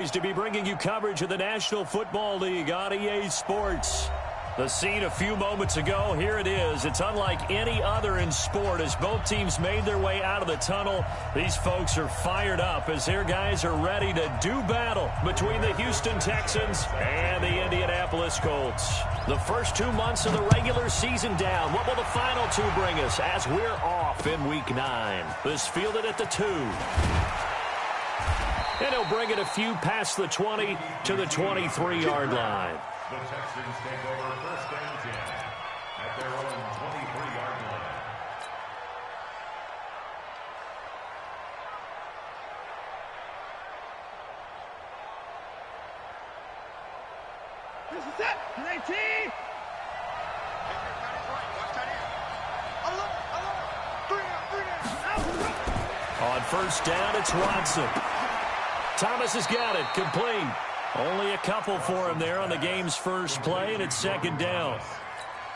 To be bringing you coverage of the National Football League on EA Sports. The scene a few moments ago, here it is. It's unlike any other in sport as both teams made their way out of the tunnel. These folks are fired up as their guys are ready to do battle between the Houston Texans and the Indianapolis Colts. The first 2 months of the regular season down. What will the final two bring us as we're off in Week 9? This fielded at the 2. And he'll bring it a few past the 20 to the 23-yard line. The Texans take over first and 10 at their own 23-yard line. This is it. 19. On first down, it's Watson. Thomas has got it, complete. Only a couple for him there on the game's first play, and it's second down.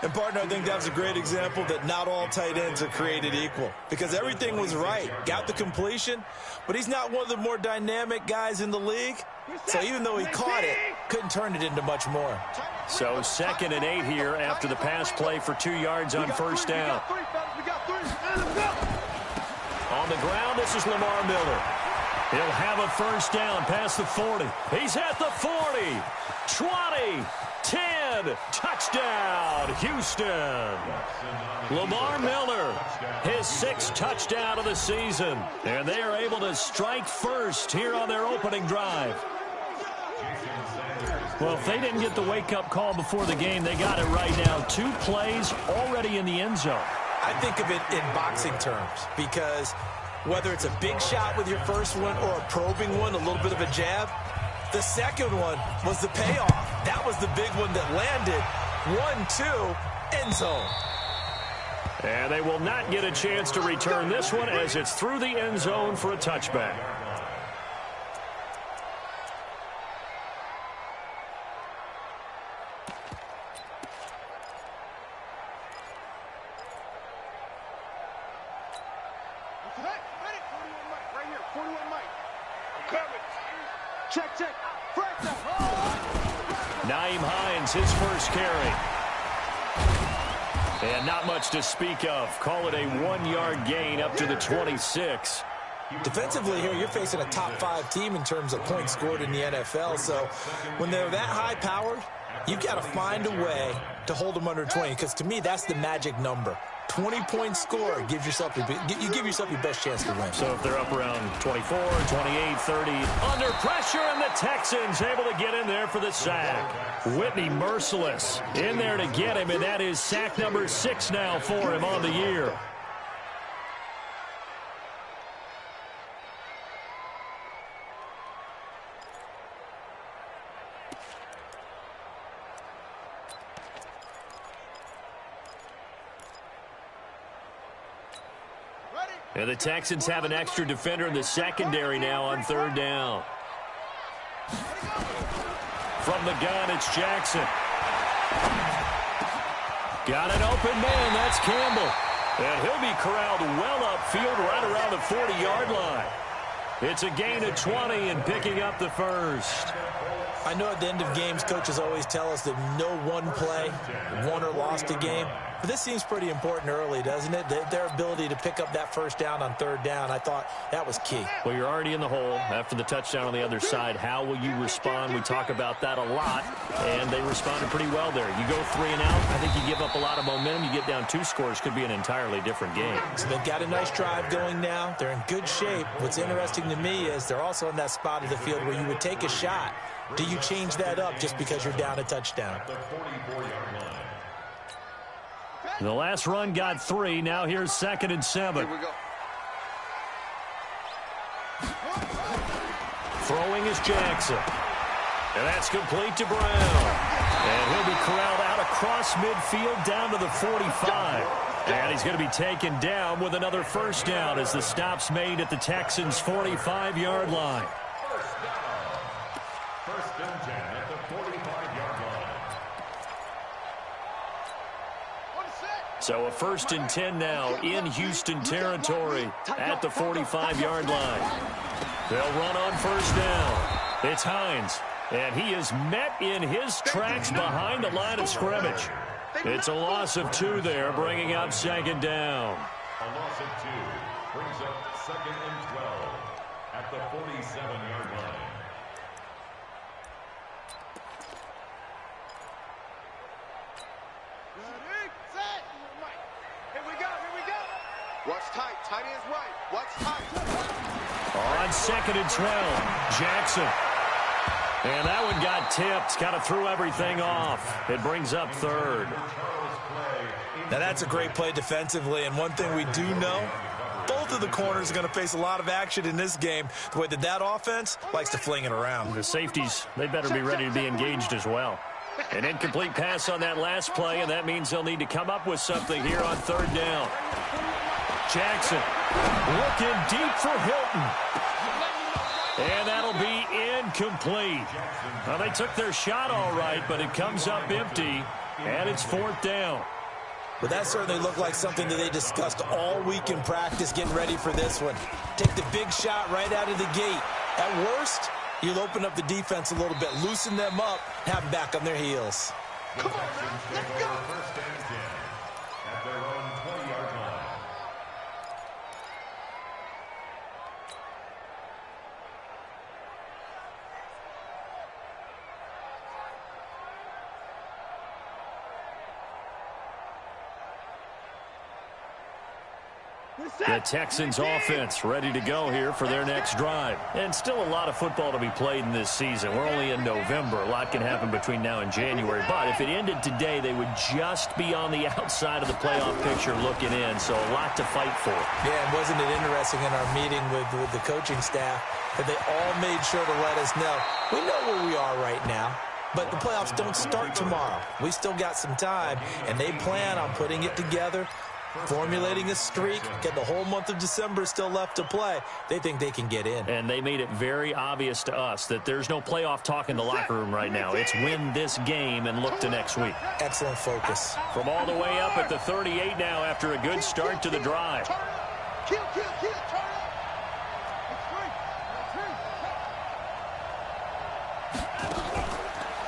And, partner, I think that was a great example that not all tight ends are created equal because everything was right. Got the completion, but he's not one of the more dynamic guys in the league. So even though he caught it, couldn't turn it into much more. So 2nd and 8 here after the pass play for 2 yards on first down. On the ground, this is Lamar Miller. He'll have a first down past the 40. He's at the 40, 20, 10, touchdown, Houston. Lamar Miller, his 6th touchdown of the season. And they are able to strike first here on their opening drive. Well, if they didn't get the wake-up call before the game, they got it right now. 2 plays already in the end zone. I think of it in boxing terms because whether it's a big shot with your first one or a probing one, a little bit of a jab, the second one was the payoff. That was the big one that landed. 1-2, end zone. And they will not get a chance to return this one as it's through the end zone for a touchback. His first carry. And not much to speak of. Call it a 1-yard gain up to the 26. Defensively here, you're facing a top 5 team in terms of points scored in the NFL. So when they're that high-powered, you've got to find a way to hold them under 20. Because to me, that's the magic number. 20-point score gives yourself you give yourself your best chance to win. So if they're up around 24, 28, 30, under pressure, and the Texans able to get in there for the sack. Whitney merciless in there to get him, and that is sack number 6 now for him on the year. And the Texans have an extra defender in the secondary now on 3rd down. From the gun, it's Jackson. Got an open man, that's Campbell. And he'll be corralled well upfield right around the 40-yard line. It's a gain of 20 and picking up the first. I know at the end of games, coaches always tell us that no one play won or lost a game. But this seems pretty important early, doesn't it? Their ability to pick up that first down on 3rd down, I thought that was key. Well, you're already in the hole after the touchdown on the other side. How will you respond? We talk about that a lot, and they responded pretty well there. You go 3 and out, I think you give up a lot of momentum. You get down 2 scores, could be an entirely different game. So they've got a nice drive going now. They're in good shape. What's interesting to me is they're also in that spot of the field where you would take a shot. Do you change that up just because you're down a touchdown? The last run got 3. Now here's 2nd and 7. Here we go. Throwing is Jackson. And that's complete to Brown. And he'll be corralled out across midfield down to the 45. And he's going to be taken down with another first down as the stop's made at the Texans' 45-yard line. First and 10 at the 45-yard line. So a 1st and 10 now in Houston territory at the 45-yard line. They'll run on first down. It's Hines, and he is met in his tracks behind the line of scrimmage. It's a loss of 2 there, bringing up 2nd down. A loss of 2 brings up 2nd and 12 at the 47-yard line. Ready, set, here we go, What's tight? Tight is right. What's tight? On 2nd and 12, Jackson. And that one got tipped, kind of threw everything off. It brings up 3rd. Now that's a great play defensively, and one thing we do know, both of the corners are going to face a lot of action in this game. The way that offense likes to fling it around. The safeties, they better be ready to be engaged as well. An incomplete pass on that last play, and that means they'll need to come up with something here on 3rd down. Jackson looking deep for Hilton. And that'll be incomplete. Well, they took their shot all right, but it comes up empty, and it's 4th down. But that certainly looked like something that they discussed all week in practice, getting ready for this one. Take the big shot right out of the gate. At worst, you'll open up the defense a little bit, loosen them up, have them back on their heels. Come on, let's go. 1st and 10 at their own 20-yard line. The Texans offense ready to go here for their next drive. And still a lot of football to be played in this season. We're only in November. A lot can happen between now and January. But if it ended today, they would just be on the outside of the playoff picture looking in. So a lot to fight for. Yeah, and wasn't it interesting in our meeting with the coaching staff that they all made sure to let us know, we know where we are right now. But the playoffs don't start tomorrow. We still got some time, and they plan on putting it together, formulating a streak, get the whole month of December still left to play. They think they can get in. And they made it very obvious to us that there's no playoff talk in the locker room right now. It's win this game and look to next week. Excellent focus. From all the way up at the 38 now after a good start to the drive. Kill, turn up.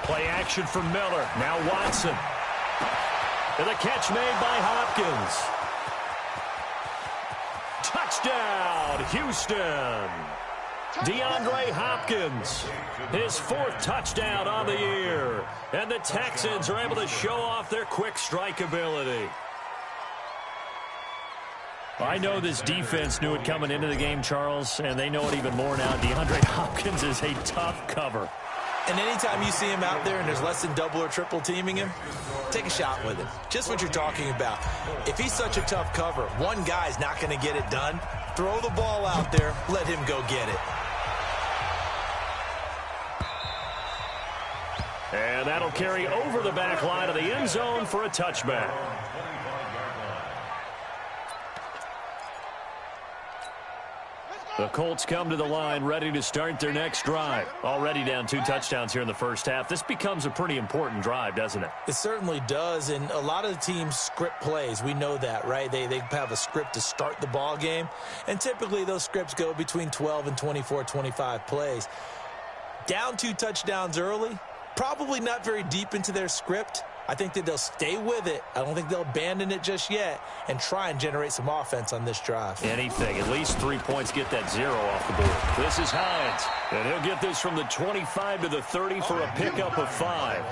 Play action from Miller. Now Watson. And the catch made by Hopkins. Touchdown, Houston. DeAndre Hopkins, his 4th touchdown on the year. And the Texans are able to show off their quick strike ability. I know this defense knew it coming into the game, Charles, and they know it even more now. DeAndre Hopkins is a tough cover. And anytime you see him out there and there's less than double or triple teaming him, take a shot with him. Just what you're talking about. If he's such a tough cover, one guy's not going to get it done. Throw the ball out there. Let him go get it. And that'll carry over the back line of the end zone for a touchback. The Colts come to the line ready to start their next drive. Already down 2 touchdowns here in the first half. This becomes a pretty important drive, doesn't it? It certainly does, and a lot of the teams script plays. We know that, right? They have a script to start the ball game, and typically those scripts go between 12 and 24, 25 plays. Down 2 touchdowns early, probably not very deep into their script. I think that they'll stay with it. I don't think they'll abandon it just yet and try and generate some offense on this drive. Anything. At least 3 points, get that 0 off the board. This is Hines. And he'll get this from the 25 to the 30 for a pickup of 5.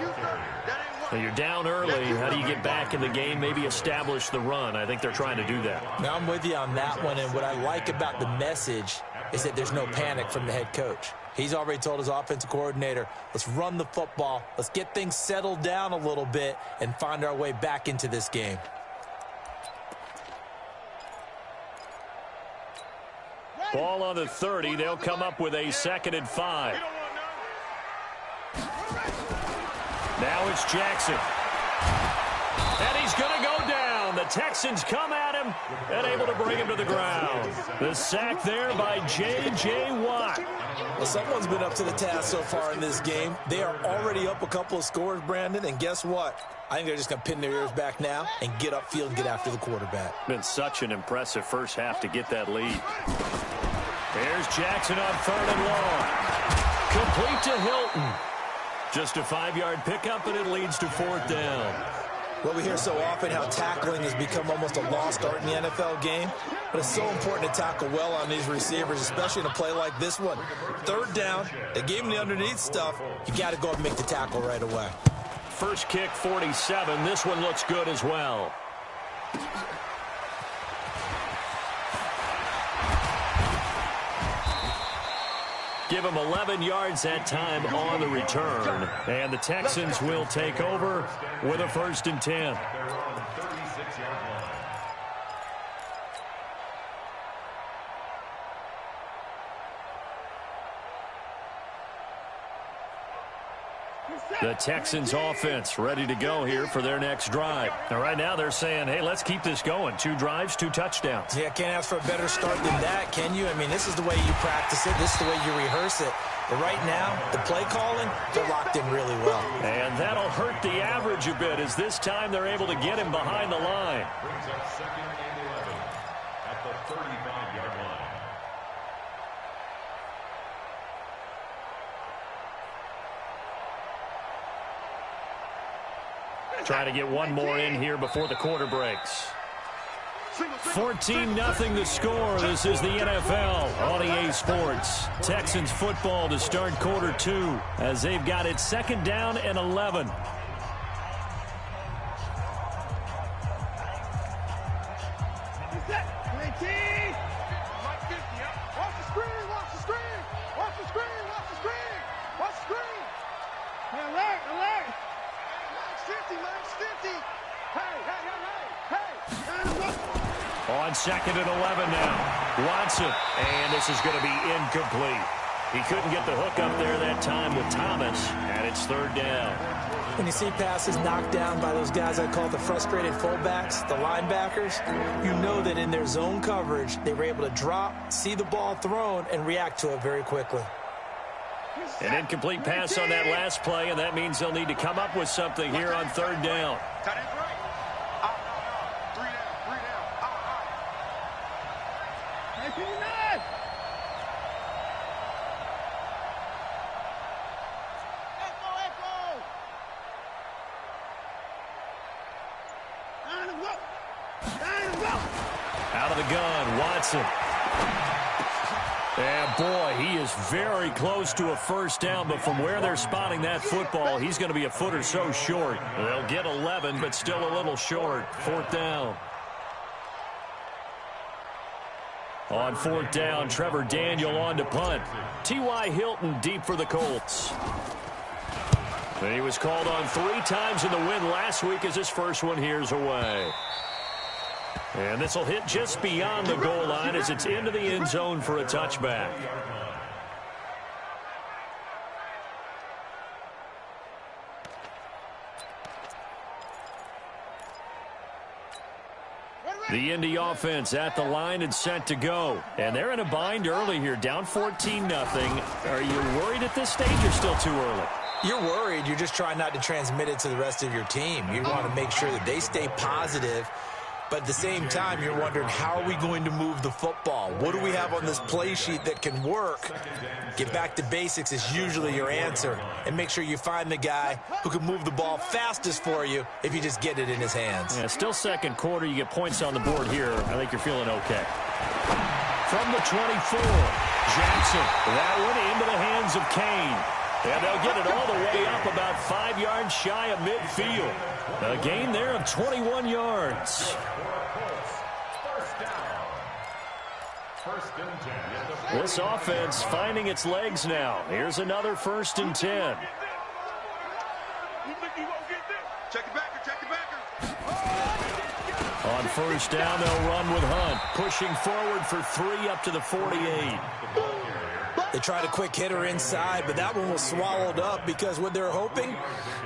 Now you're down early. How do you get back in the game? Maybe establish the run. I think they're trying to do that. Now I'm with you on that one. And what I like about the message is that there's no panic from the head coach. He's already told his offensive coordinator, let's run the football, let's get things settled down a little bit and find our way back into this game. Ball on the 30. They'll come up with a 2nd and 5. Now it's Jackson. And he's going to go down. The Texans come at him and able to bring him to the ground. The sack there by J.J. Watt. Well, someone's been up to the task so far in this game. They are already up a couple of scores, Brandon, and guess what? I think they're just going to pin their ears back now and get upfield and get after the quarterback. Been such an impressive first half to get that lead. Here's Jackson on 3rd and long. Complete to Hilton. Just a 5-yard pickup, and it leads to 4th down. Well, we hear so often how tackling has become almost a lost art in the NFL game, but it's so important to tackle well on these receivers, especially in a play like this one. 3rd down, they gave him the underneath stuff. You got to go and make the tackle right away. First kick, 47. This one looks good as well. Give him 11 yards that time on the return. And the Texans will take over with a 1st and 10. The Texans offense ready to go here for their next drive. Now, right now they're saying, hey, let's keep this going. 2 drives, 2 touchdowns. Yeah, can't ask for a better start than that, can you? I mean, this is the way you practice it. This is the way you rehearse it. But right now, the play calling, they're locked in really well. And that'll hurt the average a bit as this time they're able to get him behind the line. Brings up 2nd and 11 at the 35-yard line. Trying to get one more in here before the quarter breaks. 14-0 the score. This is the NFL on EA Sports. Texans football to start quarter 2 as they've got it 2nd down and 11. On 2nd and 11 now. Watson. And this is going to be incomplete. He couldn't get the hook up there that time with Thomas. And it's 3rd down. When you see passes knocked down by those guys I call the frustrated fullbacks, the linebackers, you know that in their zone coverage, they were able to drop, see the ball thrown, and react to it very quickly. An incomplete pass on that last play, and that means they'll need to come up with something here on 3rd down. Out of the gun, Watson. And boy, he is very close to a 1st down, but from where they're spotting that football, he's going to be a foot or so short. They'll get 11, but still a little short. 4th down. On 4th down, Trevor Daniel on to punt. T.Y. Hilton deep for the Colts. And he was called on 3 times in the win last week as his first one here's away. And this will hit just beyond the goal line as it's into the end zone for a touchback. The Indy offense at the line and set to go. And they're in a bind early here, down 14-0. Are you worried at this stage or still too early? You're worried. You're just trying not to transmit it to the rest of your team. You want to make sure that they stay positive. But at the same time, you're wondering, how are we going to move the football? What do we have on this play sheet that can work? Get back to basics is usually your answer. And make sure you find the guy who can move the ball fastest for you if you just get it in his hands. Yeah, still 2nd quarter. You get points on the board here. I think you're feeling okay. From the 24, Jackson. That one into the hands of Kane. And they'll get it all the way up about 5 yards shy of midfield. A gain there of 21 yards. This offense finding its legs now. Here's another 1st and 10. Check it backer, check it backer. On 1st down, they'll run with Hunt. Pushing forward for 3 up to the 48. They tried a quick hitter inside, but that one was swallowed up because what they're hoping,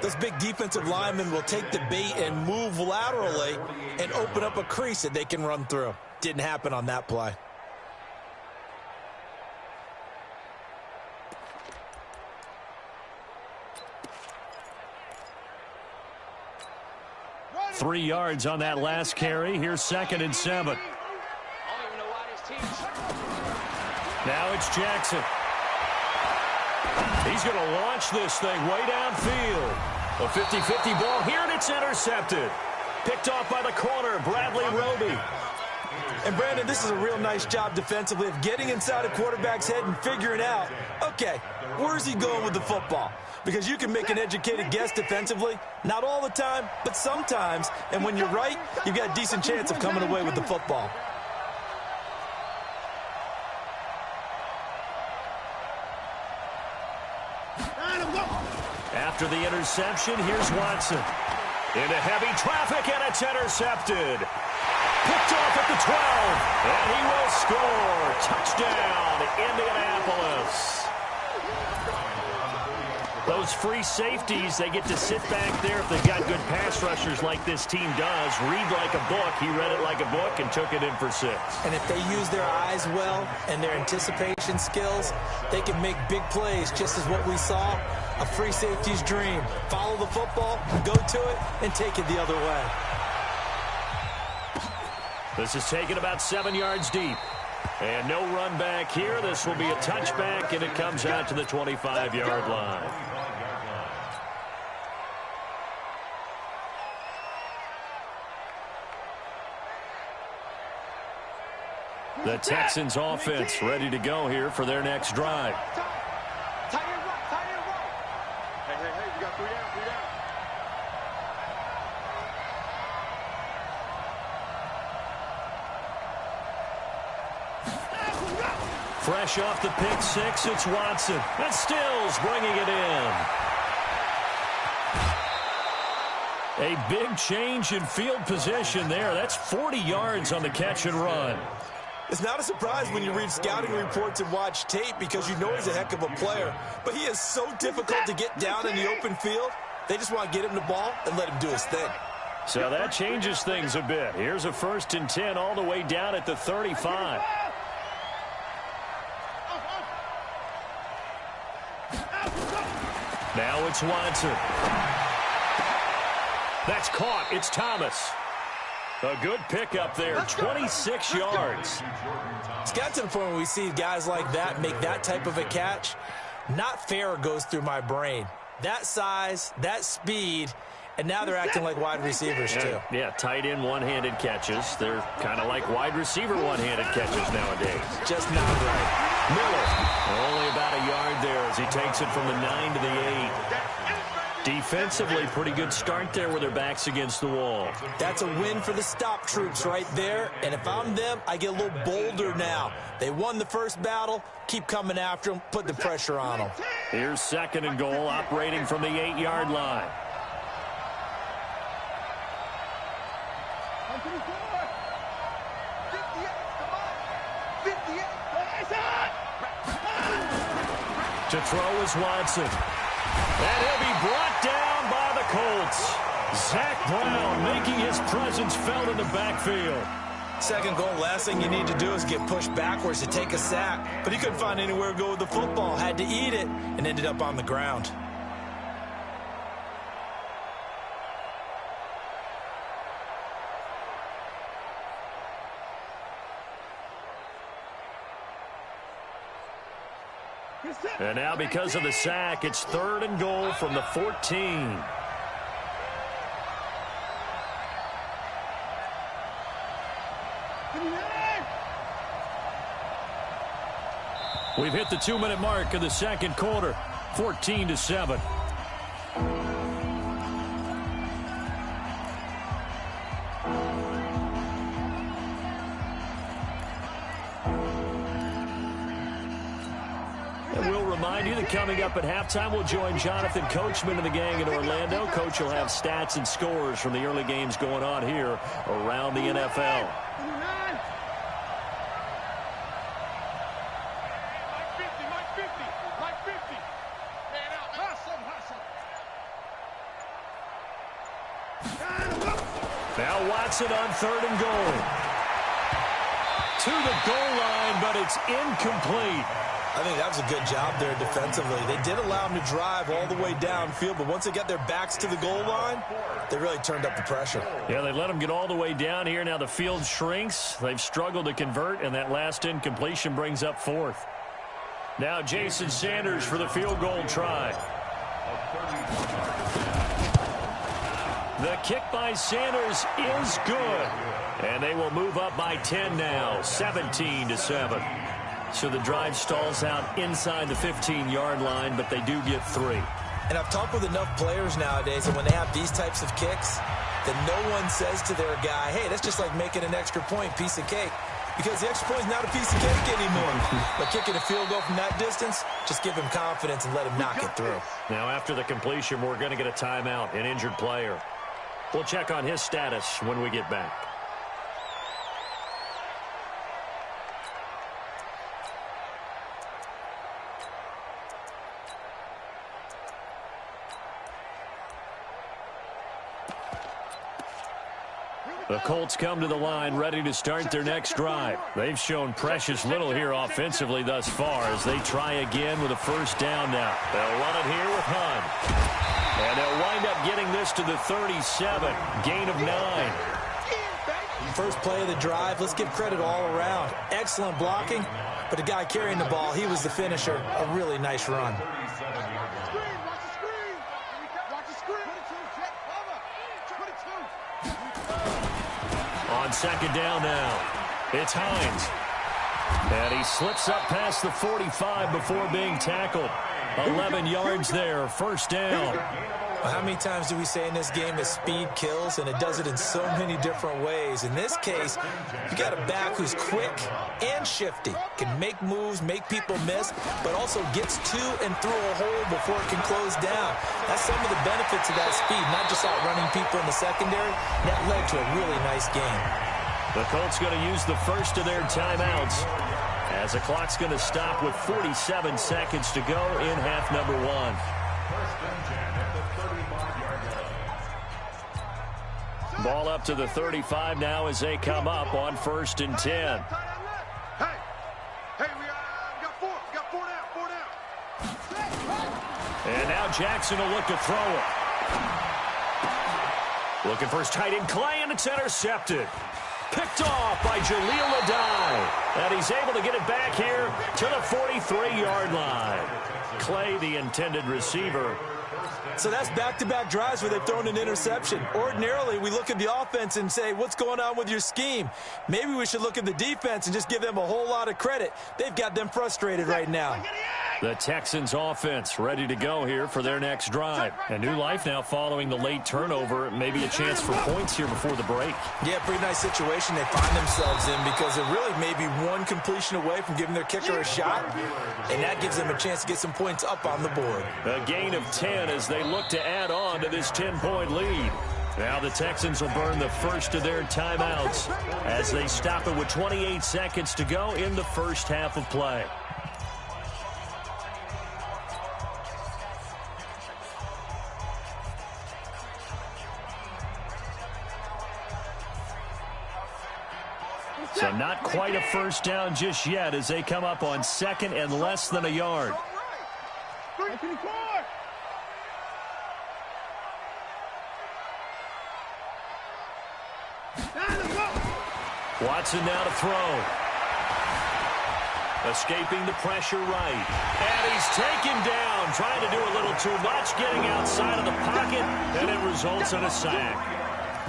those big defensive linemen will take the bait and move laterally and open up a crease that they can run through. Didn't happen on that play. Run. 3 yards on that last carry. Here's 2nd and 7. Now it's Jackson. He's going to launch this thing way downfield. A 50-50 ball here, and it's intercepted. Picked off by the corner, Bradley Roby. And, Brandon, this is a real nice job defensively of getting inside a quarterback's head and figuring out, okay, where's he going with the football? Because you can make an educated guess defensively, not all the time, but sometimes. And when you're right, you've got a decent chance of coming away with the football. After the interception, here's Watson. Into heavy traffic, and it's intercepted. Picked off at the 12, and he will score. Touchdown, Indianapolis. Those free safeties, they get to sit back there if they've got good pass rushers like this team does. Read like a book. He read it like a book and took it in for 6. And if they use their eyes well and their anticipation skills, they can make big plays, just as what we saw. A free safety's dream. Follow the football, go to it, and take it the other way. This is taken about 7 yards deep. And no run back here. This will be a touchback, and it comes out to the 25-yard line. The Texans offense ready to go here for their next drive. Hey, we got 3 down, 3 down. Fresh off the pick 6, it's Watson. And Stills bringing it in. A big change in field position there. That's 40 yards on the catch and run. It's not a surprise when you read scouting reports and watch tape because you know he's a heck of a player. But he is so difficult to get down in the open field. They just want to get him the ball and let him do his thing. So that changes things a bit. Here's a 1st and 10 all the way down at the 35. Now it's Watson. That's caught. It's Thomas. A good pickup there, 26 yards. It's got to the point where we see guys like that make that type of a catch. Not fair goes through my brain. That size, that speed, and now they're acting like wide receivers too. Yeah, tight end one-handed catches. They're kind of like wide receiver one-handed catches nowadays. Just not right. Miller, only about a yard there as he takes it from the 9 to the 8. Defensively, pretty good start there with their backs against the wall. That's a win for the stop troops right there. And if I'm them, I get a little bolder now. They won the first battle. Keep coming after them. Put the pressure on them. Here's 2nd and goal, operating from the 8-yard line. To throw is Watson. And he'll be brought down by the Colts. Zach Brown making his presence felt in the backfield. 2nd goal, last thing you need to do is get pushed backwards to take a sack. But he couldn't find anywhere to go with the football. Had to eat it and ended up on the ground. And now because of the sack, it's 3rd and goal from the 14. We've hit the 2-minute mark of the 2nd quarter, 14-7. Remind you that coming up at halftime, we'll join Jonathan Coachman and the gang in Orlando. Coach will have stats and scores from the early games going on here around the NFL. Now Watson on 3rd and goal. To the goal line, but it's incomplete. I think that was a good job there defensively. They did allow them to drive all the way downfield, but once they got their backs to the goal line, they really turned up the pressure. Yeah, they let them get all the way down here. Now the field shrinks. They've struggled to convert, and that last incompletion brings up 4th. Now Jason Sanders for the field goal try. The kick by Sanders is good. And they will move up by 10 now, 17-7. So the drive stalls out inside the 15-yard line, but they do get 3. And I've talked with enough players nowadays that when they have these types of kicks, that no one says to their guy, hey, that's just like making an extra point, piece of cake. Because the extra point is not a piece of cake anymore. But kicking a field goal from that distance, just give him confidence and let him knock it through. Now after the completion, we're going to get a timeout, an injured player. We'll check on his status when we get back. The Colts come to the line ready to start their next drive. They've shown precious little here offensively thus far as they try again with a first down now. They'll run it here with Hunt. And they'll wind up getting this to the 37. Gain of 9. First play of the drive, let's give credit all around. Excellent blocking, but the guy carrying the ball, he was the finisher. A really nice run. On second down now, it's Hines. And he slips up past the 45 before being tackled. 11 yards there, first down. Well, how many times do we say in this game that speed kills, and it does it in so many different ways? In this case, you got a back who's quick and shifty, can make moves, make people miss, but also gets to and through a hole before it can close down. That's some of the benefits of that speed, not just outrunning people in the secondary. That led to a really nice game. The Colts going to use the first of their timeouts as the clock's going to stop with 47 seconds to go in half number 1. Ball up to the 35 now as they come up on 1st and 10. Hey, we got 4 down. And now Jackson will look to throw it. Looking for his tight end Clay, and it's intercepted. Picked off by Jaleel Adai. And he's able to get it back here to the 43-yard line. Clay, the intended receiver. So that's back-to-back drives where they've thrown an interception. Ordinarily, we look at the offense and say, what's going on with your scheme? Maybe we should look at the defense and just give them a whole lot of credit. They've got them frustrated right now. The Texans offense ready to go here for their next drive. A new life now following the late turnover. Maybe a chance for points here before the break. Yeah, pretty nice situation they find themselves in because they're really maybe one completion away from giving their kicker a shot, and that gives them a chance to get some points up on the board. A gain of 10 as they look to add on to this 10-point lead. Now the Texans will burn the first of their timeouts as they stop it with 28 seconds to go in the first half of play. So not quite a first down just yet as they come up on second and less than a yard. Watson now to throw. Escaping the pressure right. And he's taken down, trying to do a little too much, getting outside of the pocket, and it results in a sack.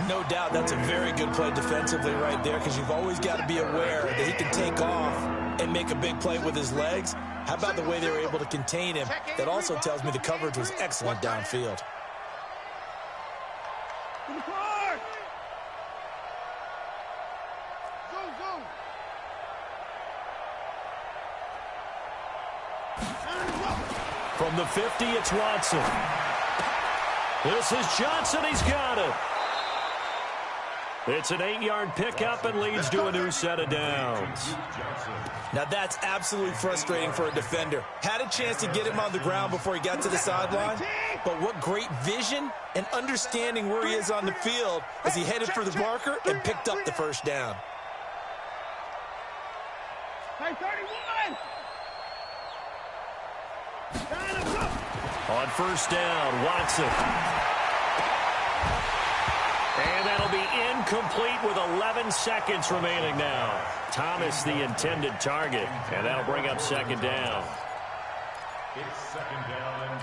No doubt that's a very good play defensively right there because you've always got to be aware that he can take off and make a big play with his legs. How about the way they were able to contain him? That also tells me the coverage was excellent downfield. From the 50, it's Watson. This is Johnson. He's got it. It's an 8-yard pickup and leads to a new set of downs. Now that's absolutely frustrating for a defender. Had a chance to get him on the ground before he got to the sideline, but what great vision and understanding where he is on the field as he headed for the marker and picked up the first down. Hey, 31! On first down, Watson. And that'll be incomplete with 11 seconds remaining now. Thomas, the intended target, and that'll bring up second down. It's second down and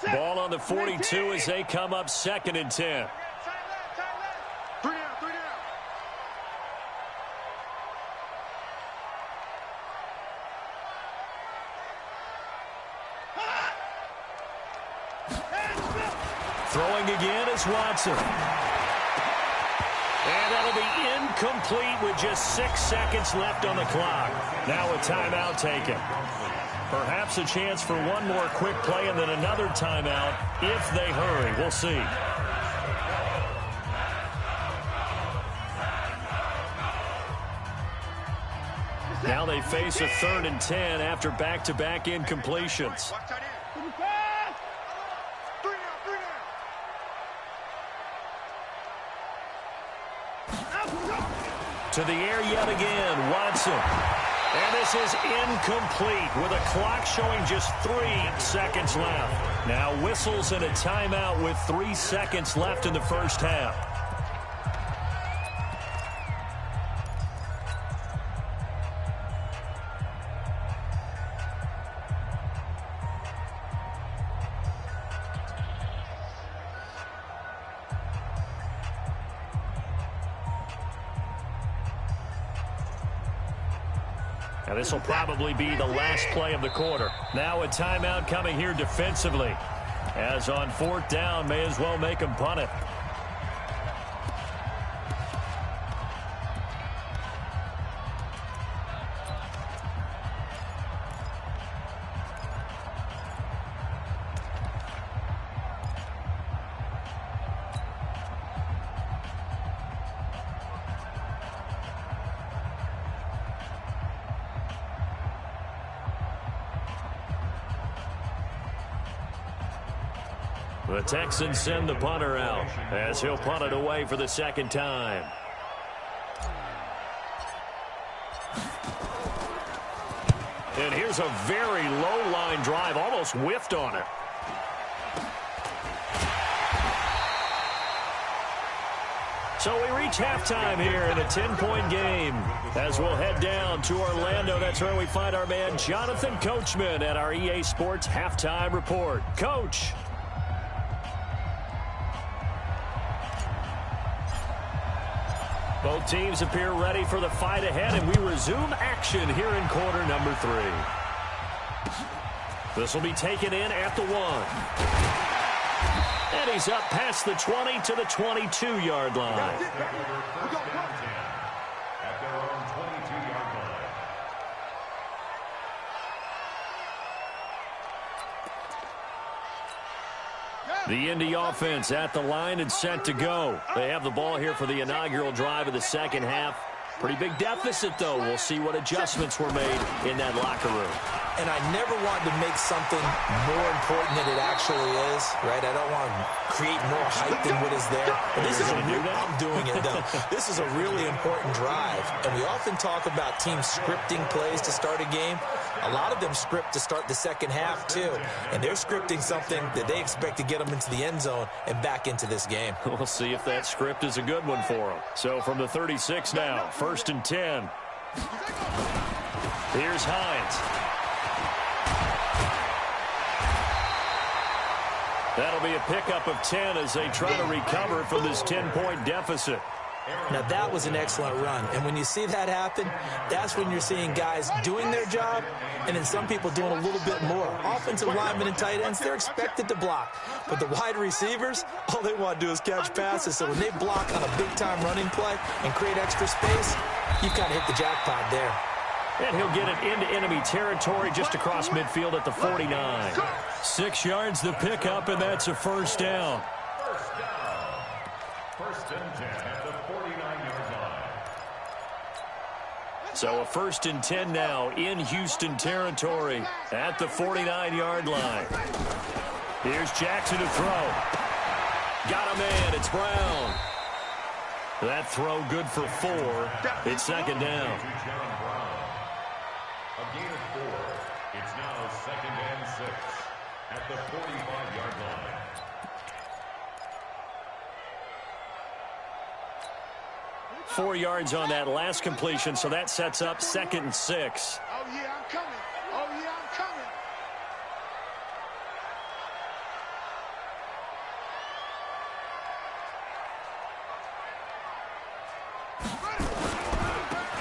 10. Ball on the 42 as they come up second and 10. Three down, three down. Throwing again is Watson. And that'll be incomplete with just 6 seconds left on the clock. Now a timeout taken. Perhaps a chance for one more quick play and then another timeout if they hurry. We'll see. Now they face a 3rd and 10 after back-to-back incompletions. Watch tight end. Three down, three down. To the air yet again, Watson. And this is incomplete with a clock showing just 3 seconds left. Now whistles and a timeout with 3 seconds left in the first half. Now this will probably be the last play of the quarter. Now a timeout coming here defensively. As on 4th down, may as well make them punt it. The Texans send the punter out as he'll punt it away for the 2nd time. And here's a very low line drive, almost whiffed on it. So we reach halftime here in a 10-point game. As we'll head down to Orlando, that's where we find our man Jonathan Coachman at our EA Sports Halftime Report. Coach. Both teams appear ready for the fight ahead, and we resume action here in quarter number 3. This will be taken in at the 1. And he's up past the 20 to the 22-yard line. At their own 22-yard line. The Indy offense at the line and set to go. They have the ball here for the inaugural drive of the 2nd half. Pretty big deficit, though. We'll see what adjustments were made in that locker room. And I never want to make something more important than it actually is, right? I don't want to create more hype than what is there. But this is I'm doing it, though. This is a really important drive. And we often talk about teams scripting plays to start a game. A lot of them script to start the 2nd half, too. And they're scripting something that they expect to get them into the end zone and back into this game. We'll see if that script is a good one for them. So from the 36 now, 1st and 10. Here's Hines. That'll be a pickup of 10 as they try to recover from this 10-point deficit. Now, that was an excellent run. And when you see that happen, that's when you're seeing guys doing their job and then some people doing a little bit more. Offensive linemen and tight ends, they're expected to block. But the wide receivers, all they want to do is catch passes. So when they block on a big-time running play and create extra space, you've got to hit the jackpot there. And he'll get it into enemy territory just across midfield at the 49. 6 yards the pickup, and that's a 1st down. First down. 1st and 10 at the 49-yard line. So a 1st and 10 now in Houston territory at the 49-yard line. Here's Jackson to throw. Got a man. It's Brown. That throw good for 4. It's 2nd down. A gain of 4. It's now 2nd and 6 at the 45-yard line. Four yards on that last completion, so that sets up 2nd and 6. Oh, yeah, I'm coming. Oh, yeah, I'm coming.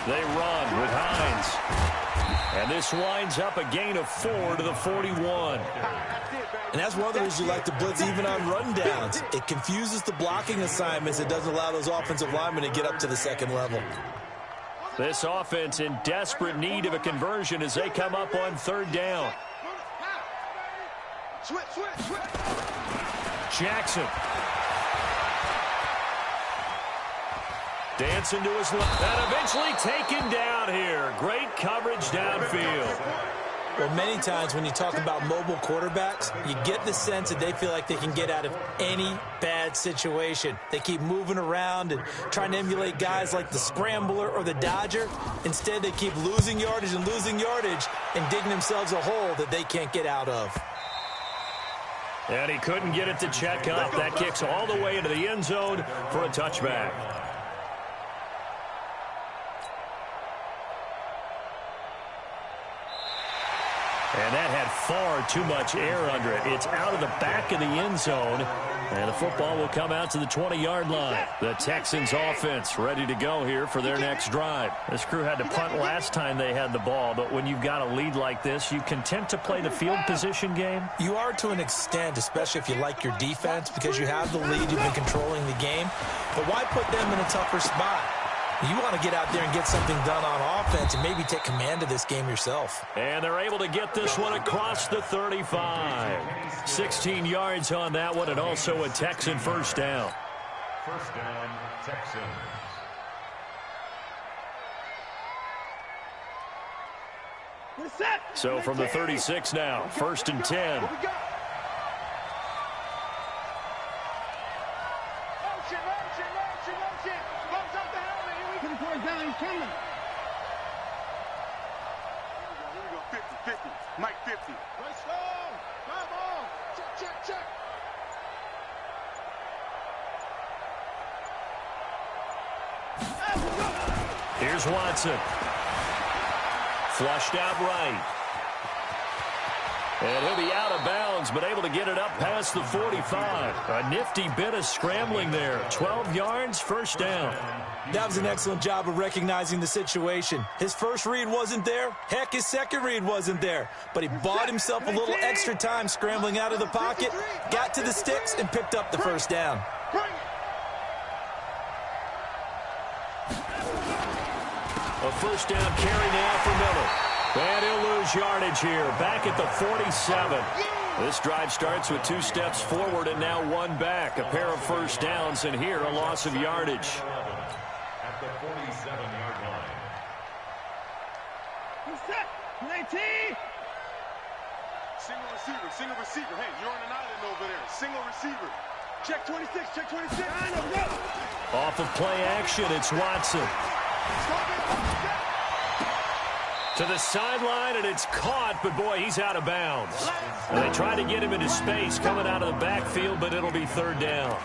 They run with Hines. And this winds up a gain of 4 to the 41. And that's one of the reasons you like to blitz even on run downs. It confuses the blocking assignments. It doesn't allow those offensive linemen to get up to the second level. This offense in desperate need of a conversion as they come up on third down. Jackson. Dancing to his left. And eventually taken down here. Great coverage downfield. Well, many times when you talk about mobile quarterbacks, you get the sense that they feel like they can get out of any bad situation. They keep moving around and trying to emulate guys like the Scrambler or the Dodger. Instead, they keep losing yardage and digging themselves a hole that they can't get out of. And he couldn't get it to check up. That kicks all the way into the end zone for a touchback. And that had far too much air under it. It's out of the back of the end zone. And the football will come out to the 20-yard line. The Texans offense ready to go here for their next drive. This crew had to punt last time they had the ball, but when you've got a lead like this, you content to play the field position game? You are to an extent, especially if you like your defense, because you have the lead, you've been controlling the game. But why put them in a tougher spot? You want to get out there and get something done on offense and maybe take command of this game yourself. And they're able to get this one across the 35. 16 yards on that one, and also a Texan first down. First down, Texans. So from the 36 now, 1st and 10. Mike 50. Let's go. Come on. Check. Here's Watson. Flushed out right. And he'll be out of bounds, but able to get it up past the 45. A nifty bit of scrambling there. 12 yards, first down. That was an excellent job of recognizing the situation. His first read wasn't there. Heck, his second read wasn't there. But he bought himself a little extra time scrambling out of the pocket, got to the sticks, and picked up the first down. A first down carry now for Miller. And he'll lose yardage here, back at the 47. This drive starts with 2 steps forward and now 1 back. A pair of first downs, and here a loss of yardage. At the 47-yard line. Single receiver. Hey, you're on an island over there. Single receiver. Check 26. Off of play action, it's Watson. To the sideline, and it's caught, but boy, he's out of bounds. And they try to get him into space coming out of the backfield, but it'll be third down.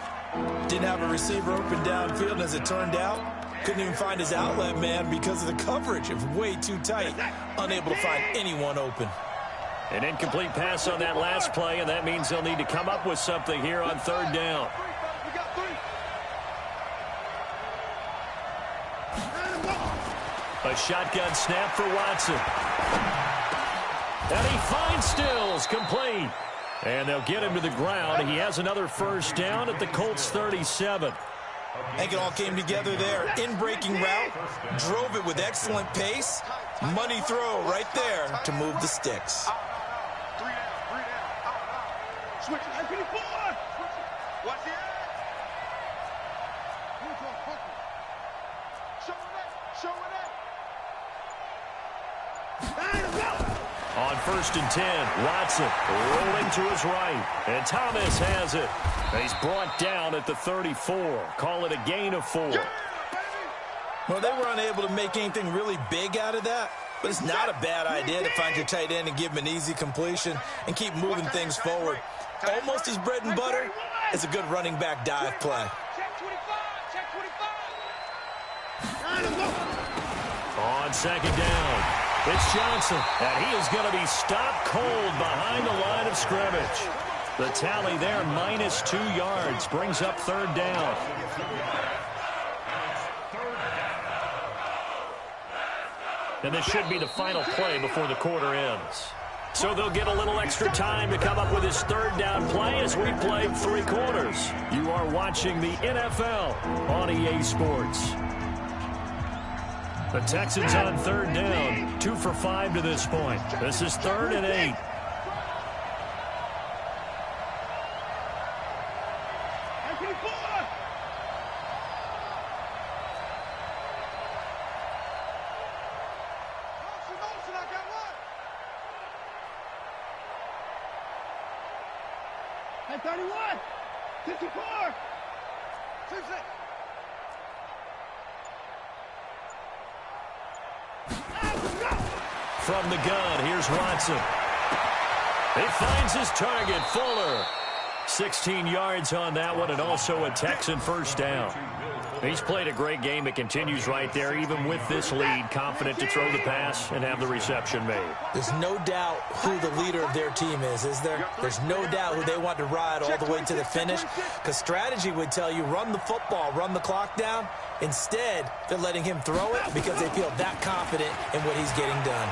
Didn't have a receiver open downfield, and as it turned out, couldn't even find his outlet man because of the coverage. It was way too tight, unable to find anyone open. An incomplete pass on that last play, and that means they'll need to come up with something here on third down. A shotgun snap for Watson. And he finds Stills, complete. And they'll get him to the ground. He has another first down at the Colts 37. I think it all came together there. In-breaking route, drove it with excellent pace. Money throw right there to move the sticks. 3 down. Switch it. Watch the edge. Show it. On 1st and 10, Watson rolling to his right. And Thomas has it. He's brought down at the 34. Call it a gain of 4. Well, they were unable to make anything really big out of that. But it's not a bad idea to find your tight end and give him an easy completion and keep moving things forward. Almost as bread and butter as a good running back dive play. On second down, It's Johnson, and he is going to be stopped cold behind the line of scrimmage. The tally there, -2 yards, brings up 3rd down. And this should be the final play before the quarter ends. So they'll get a little extra time to come up with his 3rd down play as we play 3 quarters. You are watching the NFL on EA Sports. The Texans on 3rd down, 2 for 5 to this point. This is 3rd and 8. Hey, 31, 54, 66. From the gun, here's Watson. He finds his target, Fuller. 16 yards on that one, and also a Texan 1st down. He's played a great game. It continues right there, even with this lead, confident to throw the pass and have the reception made. There's no doubt who the leader of their team is there? There's no doubt who they want to ride all the way to the finish, because strategy would tell you run the football, run the clock down. Instead, they're letting him throw it because they feel that confident in what he's getting done.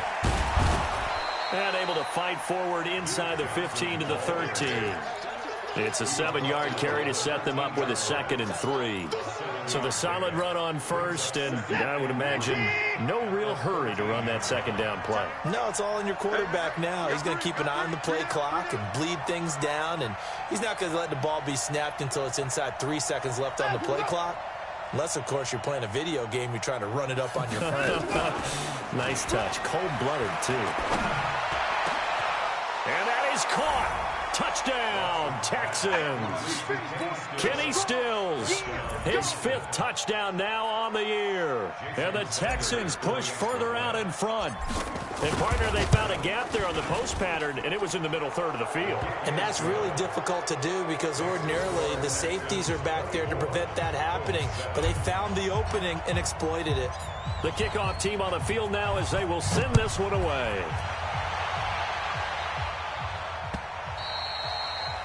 And able to fight forward inside the 15 to the 13. It's a 7-yard carry to set them up with a 2nd and 3. So the solid run on 1st, and I would imagine no real hurry to run that 2nd down play. No, it's all in your quarterback now. He's going to keep an eye on the play clock and bleed things down, and he's not going to let the ball be snapped until it's inside 3 seconds left on the play clock. Unless, of course, you're playing a video game, you're trying to run it up on your friend. Nice touch. Cold-blooded, too. And that is caught. Touchdown, Texans. Kenny Stills, his 5th touchdown now on the year. And the Texans push further out in front. And, partner, they found a gap there on the post pattern, and it was in the middle 3rd of the field. And that's really difficult to do because ordinarily the safeties are back there to prevent that happening. But they found the opening and exploited it. The kickoff team on the field now as they will send this one away.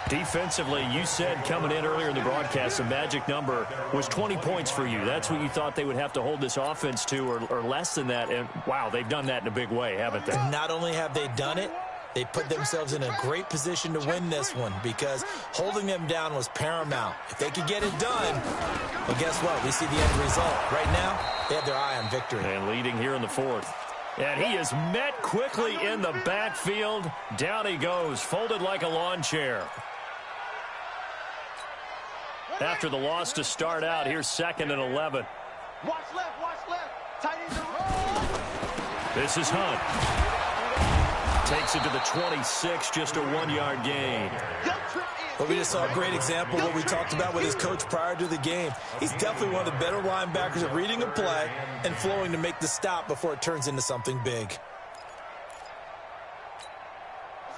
Defensively, you said coming in earlier in the broadcast, the magic number was 20 points for you. That's what you thought they would have to hold this offense to, or less than that. And, wow, they've done that in a big way, haven't they? And not only have they done it, they put themselves in a great position to win this one because holding them down was paramount. If they could get it done, well, guess what? We see the end result. Right now, they have their eye on victory. And leading here in the 4th. And he is met quickly in the backfield. Down he goes, folded like a lawn chair. After the loss to start out, here's 2nd and 11. Watch left, tight end. This is Hunt. Takes it to the 26, just a 1-yard gain. Well, we just saw a great example of what we talked about with his coach prior to the game. He's definitely one of the better linebackers at reading a play and flowing to make the stop before it turns into something big.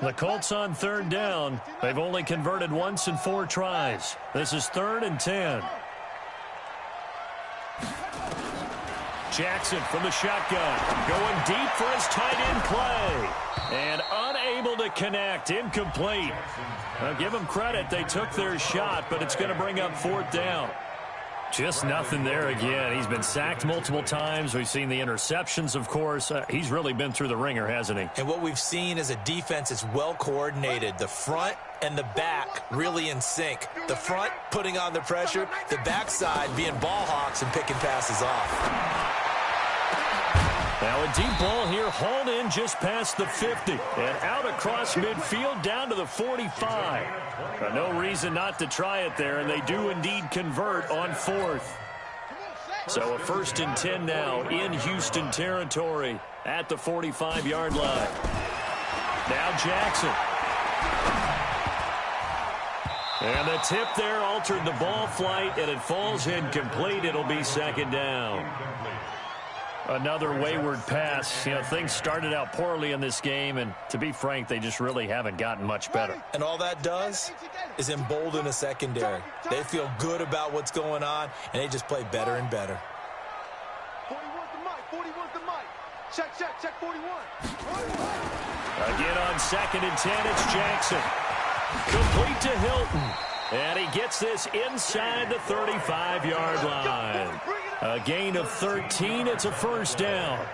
The Colts on 3rd down. They've only converted once in 4 tries. This is 3rd and 10. Jackson from the shotgun. Going deep for his tight end play. And unable to connect. Incomplete. Now, give them credit. They took their shot, but it's going to bring up 4th down. Just nothing there again. He's been sacked multiple times. We've seen the interceptions, of course. He's really been through the ringer, hasn't he? And what we've seen is a defense that's well coordinated. The front and the back really in sync. The front putting on the pressure, the backside being ball hawks and picking passes off. Now a deep ball here, hauled in just past the 50 and out across midfield down to the 45. No reason not to try it there, and they do indeed convert on 4th. So a 1st and 10 now in Houston territory at the 45-yard line. Now Jackson. And the tip there altered the ball flight, and it falls incomplete. It'll be 2nd down. Another wayward pass. You know, things started out poorly in this game, and to be frank, they just really haven't gotten much better. And all that does is embolden a secondary. They feel good about what's going on, and they just play better and better. 40 wants the mic. Check 41. Again on 2nd and 10, it's Jackson. Complete to Hilton. And he gets this inside the 35-yard line. A gain of 13. It's a first down.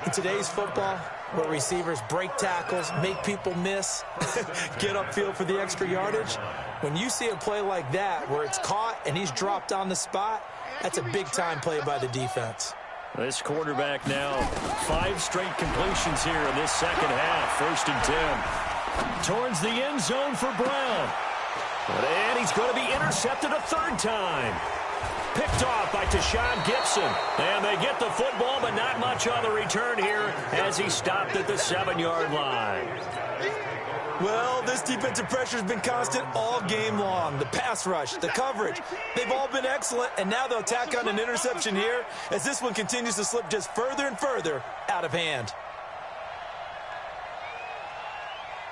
In today's football, where receivers break tackles, make people miss, get upfield for the extra yardage, when you see a play like that where it's caught and he's dropped on the spot, that's a big-time play by the defense. This quarterback now 5 straight completions here in this second half. 1st and 10. Towards the end zone for Brown. And he's going to be intercepted a 3rd time. Picked off by Tashawn Gibson. And they get the football, but not much on the return here as he stopped at the 7-yard line. Well, this defensive pressure has been constant all game long. The pass rush, the coverage, they've all been excellent, and now they'll tack on an interception here as this one continues to slip just further and further out of hand.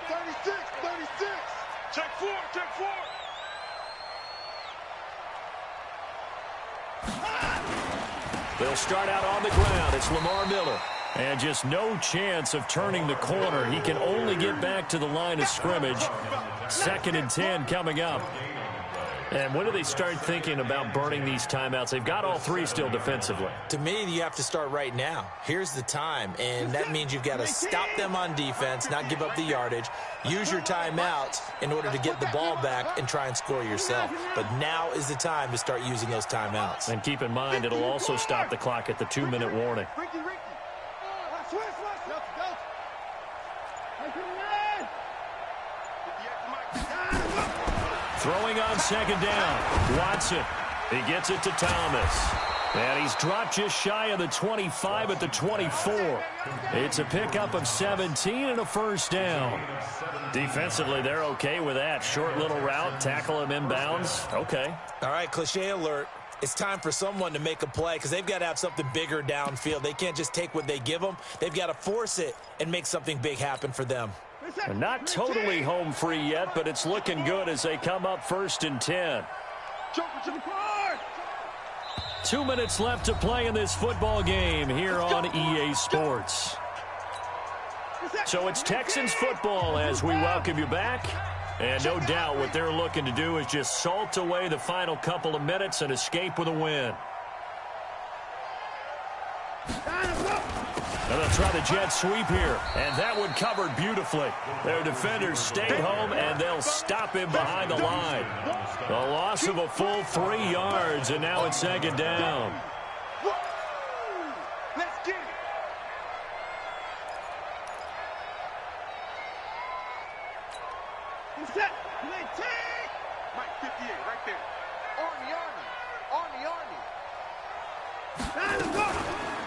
36. Check 4. They'll start out on the ground. It's Lamar Miller. And just no chance of turning the corner. He can only get back to the line of scrimmage. 2nd and 10 coming up. And when do they start thinking about burning these timeouts? They've got all 3 still defensively. To me, you have to start right now. Here's the time, and that means you've got to stop them on defense, not give up the yardage, use your timeouts in order to get the ball back and try and score yourself. But now is the time to start using those timeouts. And keep in mind, it'll also stop the clock at the 2-minute warning. Throwing on 2nd down. Watson. He gets it to Thomas. And he's dropped just shy of the 25 at the 24. It's a pickup of 17 and a first down. Defensively, they're okay with that. Short little route, tackle him inbounds. Okay. All right, cliche alert. It's time for someone to make a play because they've got to have something bigger downfield. They can't just take what they give them. They've got to force it and make something big happen for them. Not totally home free yet, but it's looking good as they come up 1st and 10. 2 minutes left to play in this football game here on EA Sports. So it's Texans football as we welcome you back. And no doubt what they're looking to do is just salt away the final couple of minutes and escape with a win. And they'll try the jet sweep here. And that one covered beautifully. Their defenders stayed home, and they'll stop him behind the line. The loss of a full 3 yards, and now it's 2nd down. Let's get it. Set. Mike 58 right there.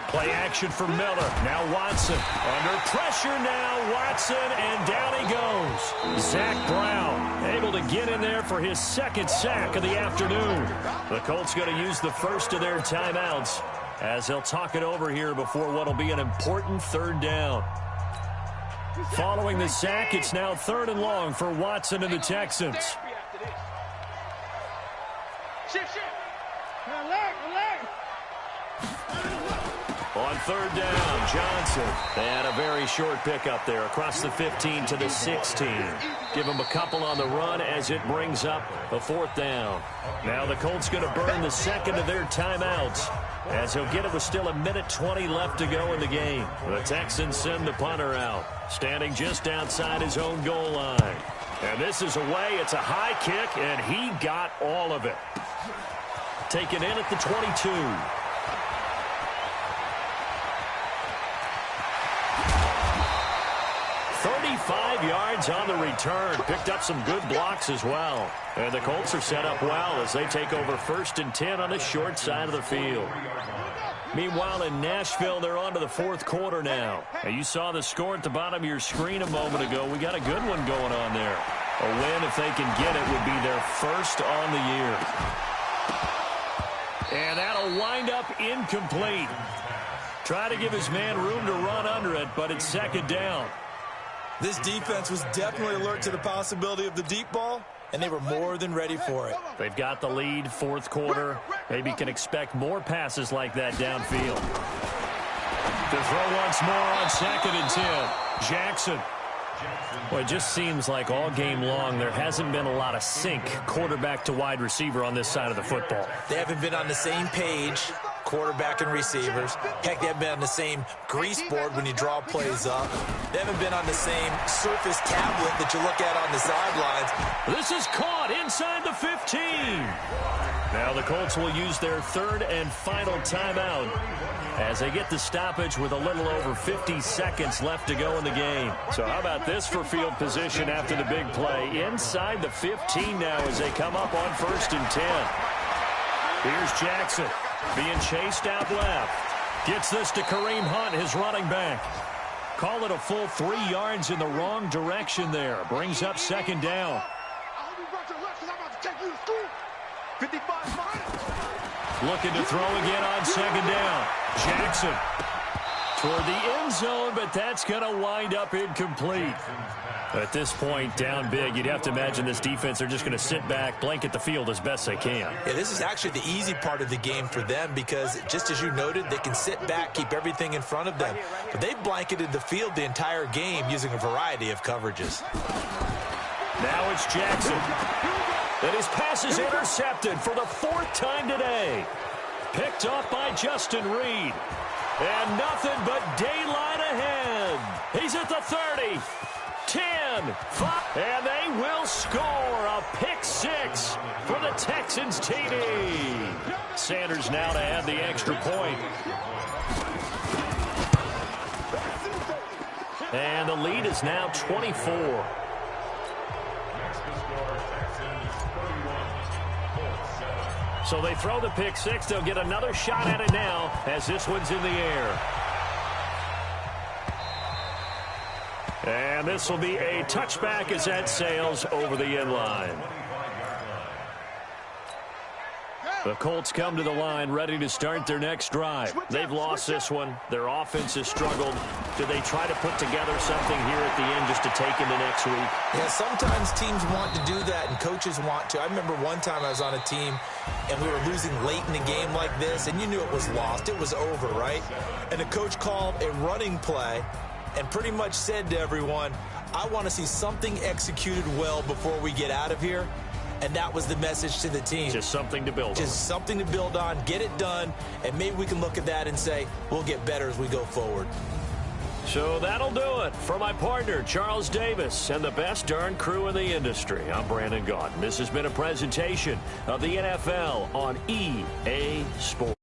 Play action for Miller. Now Watson. Under pressure now. Watson, and down he goes. Zach Brown able to get in there for his 2nd sack of the afternoon. The Colts going to use the first of their timeouts as they'll talk it over here before what will be an important 3rd down. Following the sack, it's now 3rd and long for Watson and the Texans. On 3rd down, Johnson. And a very short pickup there across the 15 to the 16. Give him a couple on the run as it brings up a 4th down. Now the Colts going to burn the 2nd of their timeouts as he'll get it with still 1:20 left to go in the game. The Texans send the punter out, standing just outside his own goal line. And this is away. It's a high kick, and he got all of it. Taken in at the 22. 35 yards on the return. Picked up some good blocks as well. And the Colts are set up well as they take over 1st and 10 on the short side of the field. Meanwhile, in Nashville, they're on to the 4th quarter now. And you saw the score at the bottom of your screen a moment ago. We got a good one going on there. A win, if they can get it, would be their 1st on the year. And that'll wind up incomplete. Try to give his man room to run under it, but it's 2nd down. This defense was definitely alert to the possibility of the deep ball, and they were more than ready for it. They've got the lead, 4th quarter. Maybe can expect more passes like that downfield. To throw once more on 2nd and 10. Jackson. Well, it just seems like all game long there hasn't been a lot of sync quarterback to wide receiver on this side of the football. They haven't been on the same page, quarterback and receivers. Heck, they haven't been on the same grease board when you draw plays up. They haven't been on the same surface tablet that you look at on the sidelines. This is caught inside the 15. Now the Colts will use their 3rd and final timeout as they get the stoppage with a little over 50 seconds left to go in the game. So how about this for field position after the big play? Inside the 15 now as they come up on 1st and 10. Here's Jackson being chased out left. Gets this to Kareem Hunt, his running back. Call it a full 3 yards in the wrong direction there. Brings up 2nd down. 55. Looking to throw again on 2nd down. Jackson toward the end zone, but that's going to wind up incomplete. At this point, down big, you'd have to imagine this defense are just going to sit back, blanket the field as best they can. Yeah, this is actually the easy part of the game for them because, just as you noted, they can sit back, keep everything in front of them. But they've blanketed the field the entire game using a variety of coverages. Now it's Jackson. And his pass is intercepted for the 4th time today. Picked off by Justin Reed. And nothing but daylight ahead. He's at the 30, 10, 5, and they will score a pick 6 for the Texans TD. Sanders now to add the extra point. And the lead is now 24. So they throw the pick 6. They'll get another shot at it now as this one's in the air. And this will be a touchback as that sails over the end line. The Colts come to the line ready to start their next drive. They've lost this one. Their offense has struggled. Do they try to put together something here at the end just to take into next week? Yeah, sometimes teams want to do that and coaches want to. I remember one time I was on a team and we were losing late in the game like this, and you knew it was lost. It was over, right? And the coach called a running play and pretty much said to everyone, I want to see something executed well before we get out of here. And that was the message to the team. Just something to build on. Just something to build on, get it done, and maybe we can look at that and say, we'll get better as we go forward. So that'll do it for my partner, Charles Davis, and the best darn crew in the industry. I'm Brandon Gaudin. This has been a presentation of the NFL on EA Sports.